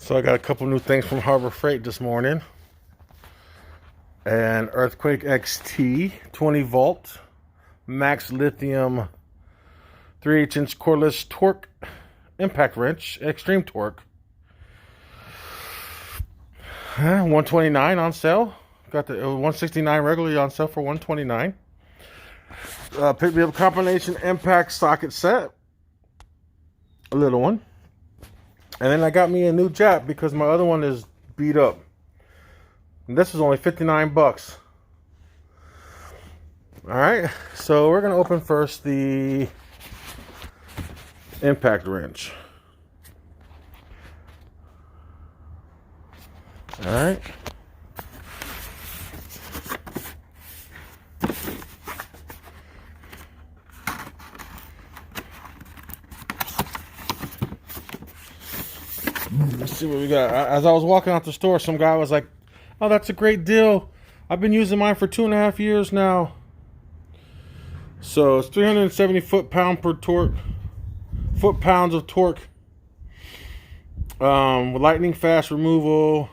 So I got a couple new things from Harbor Freight this morning. An Earthquake XT 20 volt max lithium 3/8" cordless torque impact wrench, extreme torque. 129 on sale. Got the 169 regularly on sale for 129. Picked me up combination impact socket set, a little one. And then I got me a new jap because my other one is beat up. And this was only 59 bucks. Alright, so we're going to open first the impact wrench. Alright. Let's see what we got. As I was walking out the store, some guy was like, "Oh, that's a great deal. I've been using mine for 2.5 years now." So it's 370 foot-pounds of torque. With lightning fast removal,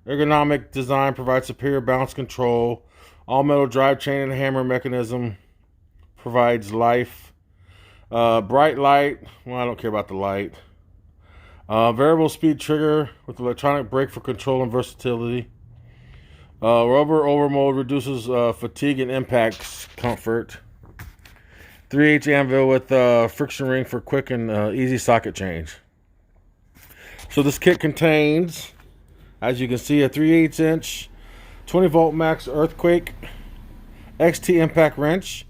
ergonomic design provides superior balance control. All metal drive chain and hammer mechanism provides life. Bright light. Well, I don't care about the light. Variable speed trigger with electronic brake for control and versatility. Rubber overmold reduces fatigue and impact comfort. 3/8 anvil with friction ring for quick and easy socket change. So this kit contains, as you can see, a 3/8" 20 volt max Earthquake XT impact wrench,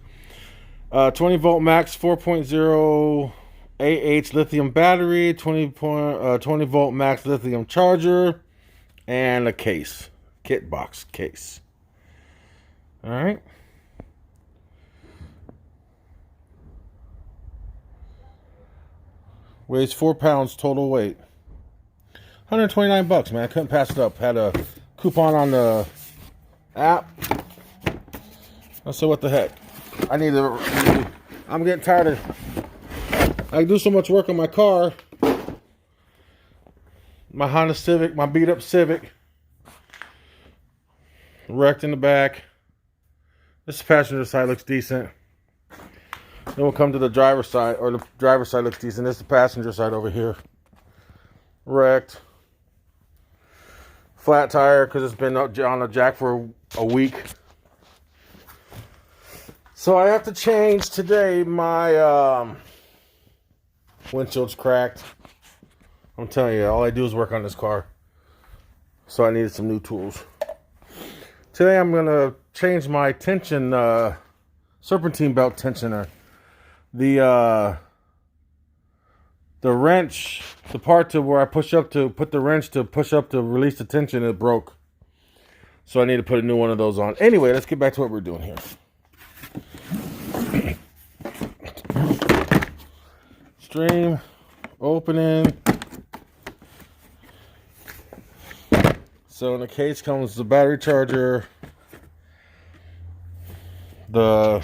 20 volt max 4.0 AH lithium battery, 20 volt max lithium charger, and a case, kit box case. All right. Weighs 4 pounds total weight. 129 bucks, man. I couldn't pass it up. Had a coupon on the app. I said, what the heck? I'm getting tired of, I do so much work on my car. My Honda Civic, my beat up Civic. Wrecked in the back. This passenger side looks decent. Then we'll come to the driver's side, or the driver's side looks decent. This is the passenger side over here. Wrecked. Flat tire because it's been on the jack for a week. So I have to change today. My windshield's cracked. I'm telling you, all I do is work on this car. So I needed some new tools. Today I'm going to change my tension, serpentine belt tensioner. The wrench, the part to where I push up to put the wrench to push up to release the tension, it broke. So I need to put a new one of those on. Anyway, let's get back to what we're doing here. Stream, opening. So in the case comes the battery charger, the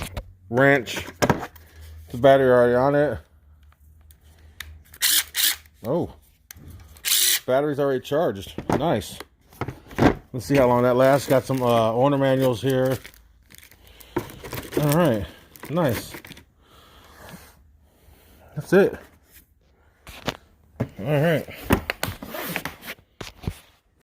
wrench, the battery already on it. Oh, battery's already charged. Nice. Let's see how long that lasts. Got some owner manuals here. All right, nice. That's it. All right.